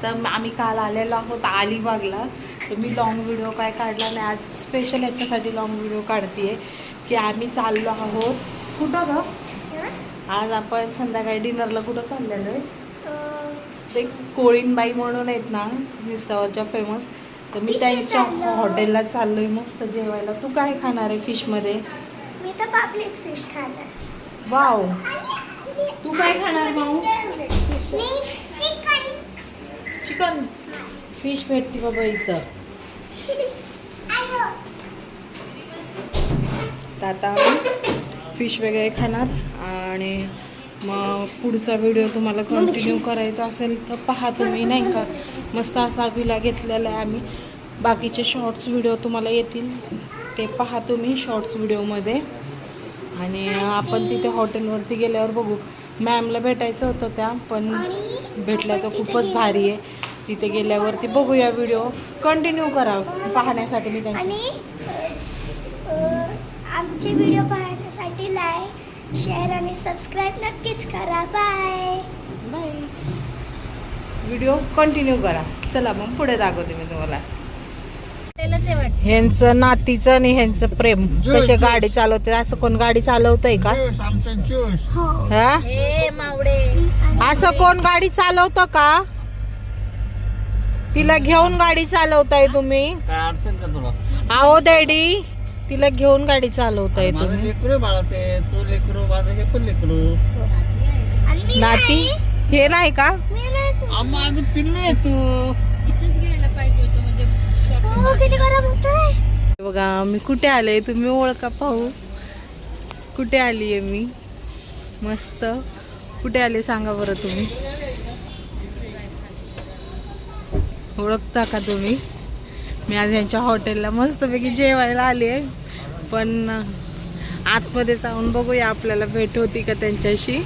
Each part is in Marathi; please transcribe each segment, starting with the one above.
तर आम्ही काल आलेलो आहोत अलिबागला. तर मी लॉंग व्हिडिओ काय काढला नाही, आज स्पेशल याच्यासाठी लॉंग व्हिडिओ काढते की आम्ही चाललो आहोत कुठं ग. आज आपण संध्याकाळी डिनरला कुठं चाललेलो आहे, ते कोळीनबाई म्हणून आहेत ना इंस्टावरच्या फेमस. तर मी त्यांच्या हॉटेलला चाललोय मस्त जेवायला. तू काय खाणार आहे फिशमध्ये? मी तर पापलेट फिश खाणार. वाव, तू काय खाणार भाऊ? चिकन फिश भेटते बाबा इथं. तर आता आम्ही फिश वगैरे खाणार आणि मग पुढचा व्हिडिओ तुम्हाला कंटिन्यू करायचा असेल तर पहा तुम्ही, नाही का. मस्त असा विला घेतलेला आहे आम्ही. बाकीचे शॉर्ट्स व्हिडिओ तुम्हाला येतील ते पहा तुम्ही शॉर्ट्स व्हिडिओमध्ये. आणि आपण तिथे हॉटेलवरती गेल्यावर बघू. मॅमला भेटायचं होतं त्या, पण भेटल्या तर खूपच भारी आहे. तिथे गेल्यावरती बघूया, व्हिडिओ कंटिन्यू करा पाहण्यासाठी. मी त्यांची आमचे व्हिडिओ पाहण्यासाठी लाईक, शेअर आणि सबस्क्राईब नक्कीच करा. Bye bye. व्हिडिओ कंटिन्यू करा. चला मग पुढे दाखवते मी तुम्हाला. ह्यांचं नातीचं आणि ह्यांचं प्रेम कसे गाडी चालवते. असं कोण गाडी चालवतंय का? हा, असं कोण गाडी चालवतं का? तिला घेऊन गाडी चालवताय तुम्ही? अहो डॅडी, तिला घेऊन गाडी चालवताय तुम्ही? नाती हे नाही का? पिल्लू आहे तू. इथेच घ्यायला पाहिजे होतं म्हणजे. किती गरम होतोय बघा मी कुठे आले, तुम्ही ओळखा पाहू. कुठे आली आहे मी? मस्त कुठे आले सांगा बरं तुम्ही. ओळखता का तुम्ही? मी आज यांच्या हॉटेलला मस्तपैकी जेवायला आली आहे. पण आतमध्ये जाऊन बघूया आपल्याला भेट होती का त्यांच्याशी.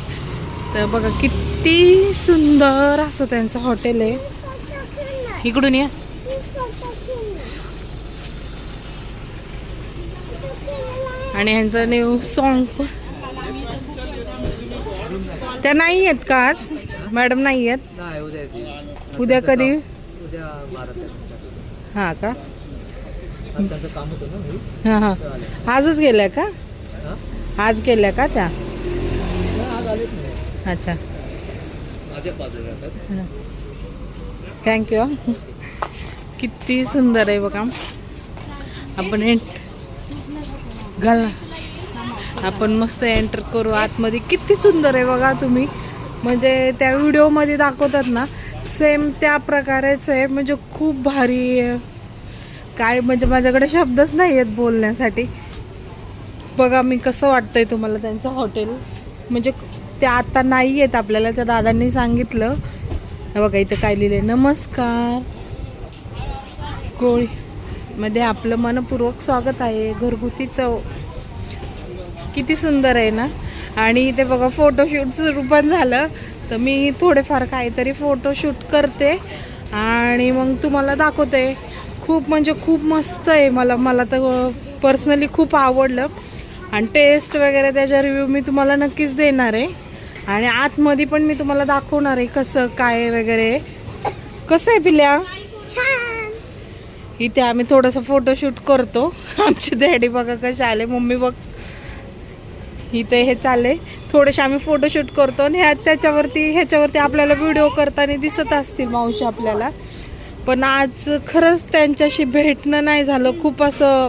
तर बघा किती सुंदर असं त्यांचं हॉटेल आहे. इकडून या. आणि ह्यांचं न्यू सॉन्ग. त्या नाही आहेत का आज? मॅडम नाही आहेत. उद्या कधी? हा का? हां हां, आजच गेल्या का? आज गेल्या का त्या? अच्छा, थँक्यू. किती सुंदर आहे बघा. आपण आपण मस्त एंटर करू आतमध्ये. किती सुंदर आहे बघा तुम्ही. म्हणजे त्या व्हिडिओमध्ये दाखवतात ना सेम त्या प्रकारेच आहे. म्हणजे खूप भारी आहे. काय म्हणजे माझ्याकडे शब्दच नाही आहेत बोलण्यासाठी. बघा मी कसं वाटतंय तुम्हाला त्यांचं हॉटेल. म्हणजे ते आता नाही आहेत आपल्याला, त्या दादांनी सांगितलं. बघा इथं काय लिहिलंय, नमस्कार कोळी मध्ये आपलं मनपूर्वक स्वागत आहे, घरगुती चव. किती सुंदर आहे ना. आणि इथे बघा फोटोशूट सुरू पण झालं. तर मी थोडेफार काहीतरी फोटोशूट करते आणि मग तुम्हाला दाखवते. खूप म्हणजे खूप मस्त आहे. मला तर पर्सनली खूप आवडलं. आणि टेस्ट वगैरे त्याचा रिव्ह्यू मी तुम्हाला नक्कीच देणार आहे. आणि आतमध्ये पण मी तुम्हाला दाखवणार आहे कसं काय वगैरे. कसं आहे पिल्या? इथे आम्ही थोडंसं फोटोशूट करतो. आमचे डॅडी बघा कसे आले, मम्मी बघ इथे हे चालले. थोडेसे आम्ही फोटोशूट करतो आणि ह्याच्यावरती आपल्याला व्हिडिओ करताना दिसत असतील मावशी आपल्याला. पण आज खरंच त्यांच्याशी भेटणं नाही झालं. खूप असं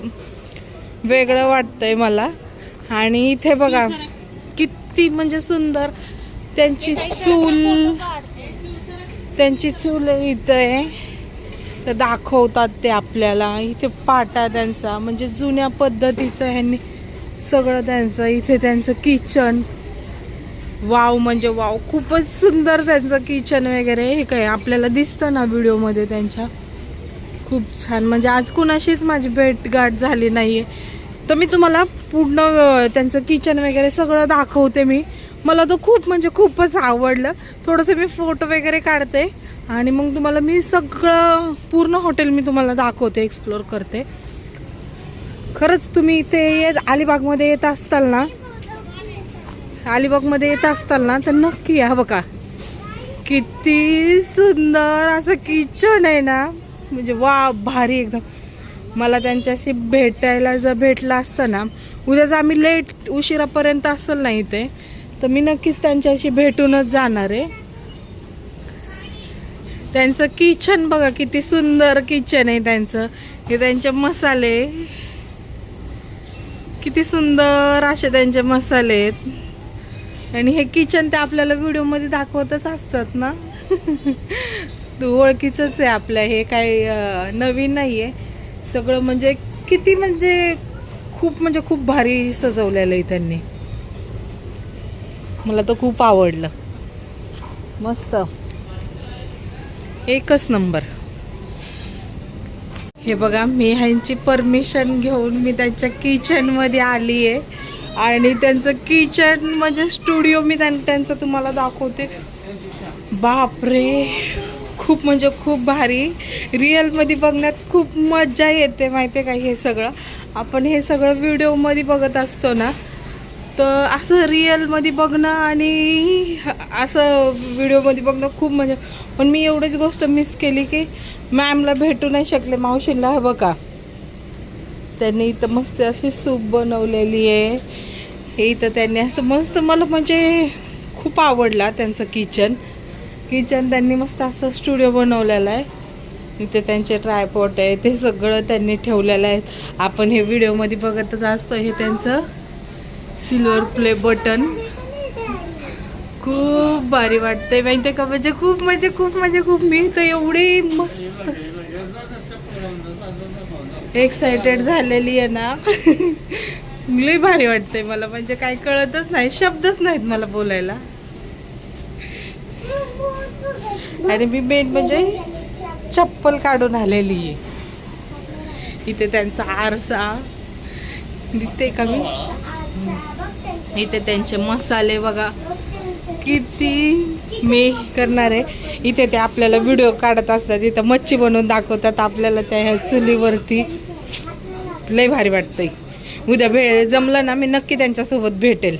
वेगळं वाटतंय मला. आणि इथे बघा किती म्हणजे सुंदर त्यांची चूल इथे आहे. तर दाखवतात ते आपल्याला. इथे पाटा त्यांचा म्हणजे जुन्या पद्धतीचं ह्यांनी सगळं त्यांचं. इथे त्यांचं किचन. वाव म्हणजे वाव, खूपच सुंदर त्यांचं किचन वगैरे. हे काय आपल्याला दिसतं ना व्हिडिओमध्ये त्यांच्या. खूप छान. म्हणजे आज कुणाशीच माझी भेटगाठ झाली नाहीये. तर मी तुम्हाला पूर्ण त्यांचं किचन वगैरे सगळं दाखवते मी. मला तो खूप म्हणजे खूपच आवडलं. थोडंसं मी फोटो वगैरे काढते आणि मग तुम्हाला मी सगळं पूर्ण हॉटेल मी तुम्हाला दाखवते, एक्सप्लोर करते. खरंच तुम्ही इथे अलिबागमध्ये येत असताल ना, तर नक्की या. बघा किती सुंदर असं किचन आहे ना, म्हणजे वा भारी एकदम. मला त्यांच्याशी भेटायला जर भेटलं असतं ना, उद्या जर आम्ही लेट उशिरापर्यंत असेल नाही ते, तर मी नक्कीच त्यांच्याशी भेटूनच जाणार आहे. त्यांचं किचन बघा किती सुंदर किचन आहे त्यांचं. हे त्यांचे मसाले किती सुंदर असे त्यांचे मसाले आहेत. आणि हे किचन ते आपल्याला व्हिडिओमध्ये दाखवतच असतात ना. ओळखीचंच आहे आपल्या, हे काही नवीन नाही आहे. सगळं म्हणजे किती म्हणजे खूप भारी सजवलेलं आहे त्यांनी. मला तर खूप आवडलं. मस्त, एकच नंबर. हे बघा, मी ह्यांची परमिशन घेऊन मी त्यांच्या किचनमध्ये आली आहे. आणि त्यांचं किचन म्हणजे स्टुडिओ मी त्यांचं तुम्हाला दाखवते. बापरे, खूप म्हणजे खूप भारी. रिअलमध्ये बघण्यात खूप मजा येते माहिती आहे का. हे सगळं आपण हे सगळं व्हिडिओमध्ये बघत असतो ना, तर असं रिअलमध्ये बघणं आणि असं व्हिडिओमध्ये बघणं खूप म्हणजे. पण मी एवढीच गोष्ट मिस केली की मॅमला भेटू नाही शकले, मावशीला. हे बघा, त्यांनी इथं मस्त अशी सूप बनवलेली आहे. हे इथं त्यांनी असं मस्त, मला म्हणजे खूप आवडला त्यांचं किचन. त्यांनी मस्त असं स्टुडिओ बनवलेला आहे. इथे त्यांचे ट्रायपॉट आहे, ते सगळं त्यांनी ठेवलेलं आहे. आपण हे व्हिडिओमध्ये बघतच असतो. हे त्यांचं सिल्वर प्ले बटन. खूप भारी वाटतंय माहिती का. म्हणजे खूप मी तर एवढी मस्त एक्साइटेड झालेली आहे ना. लई भारी वाटतंय मला, म्हणजे काय कळतच नाही, शब्दच नाहीत मला बोलायला. आणि मी मेन म्हणजे चप्पल काढून आलेली आहे. इथे त्यांचा आरसा दिसते का मी. इथे त्यांचे मसाले बघा किती मी करणार आहे. इथे ते आपल्याला व्हिडिओ काढत असतात, इथं मच्छी बनवून दाखवतात आपल्याला त्या ह्या चुलीवरती. लय भारी वाटतंय. उद्या जमलं ना, मी नक्की त्यांच्यासोबत भेटेल.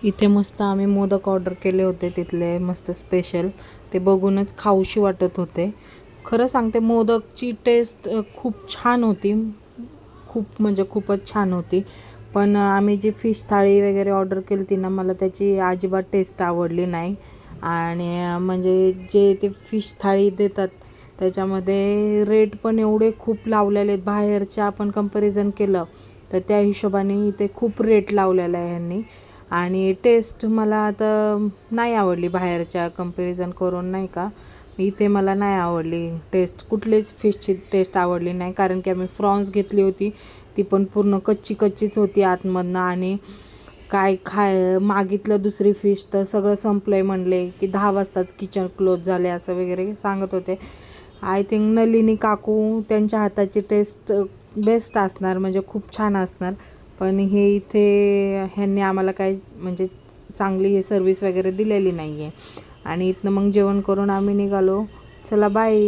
इथे मस्त आम्ही मोदक ऑर्डर केले होते तिथले, मस्त स्पेशल. ते बघूनच खाऊशी वाटत होते. खरं सांगते, मोदकची टेस्ट खूप छान होती. खूपच छान होती. पण आम्ही जी फिश थाळी वगैरे ऑर्डर केली ती ना, मला त्याची अजिबात टेस्ट आवडली नाही. आणि म्हणजे जे ते फिश थाळी देतात त्याच्यामध्ये रेट पण एवढे खूप लावलेले आहेत. बाहेरच्या आपण कंपॅरिझन केलं तर त्या हिशोबाने इथे खूप रेट लावलेला आहे ह्यांनी. आणि टेस्ट मला आता नाही आवडली बाहेरच्या कंपॅरिझन करून, नाही का. इथे मला नाही आवडली टेस्ट, कुठलीच फिशची टेस्ट आवडली नाही. कारण की आम्ही फ्रॉन्स घेतली होती, ती पण पूर्ण कच्चीच होती आतमधनं. आणि काय मागितलं दुसरी फिश तर सगळं संपलंय म्हणले की 10 वाजताच किचन क्लोज झाले असं वगैरे सांगत होते. आय थिंक नलिनी काकू त्यांच्या हाताची टेस्ट बेस्ट असणार, म्हणजे खूप छान असणार. पण हे इथे ह्यांनी आम्हाला काही म्हणजे चांगली हे सर्विस वगैरे दिलेली नाही आहे. आणि इथनं मग जेवण करून आम्ही निघालो. चला बाय.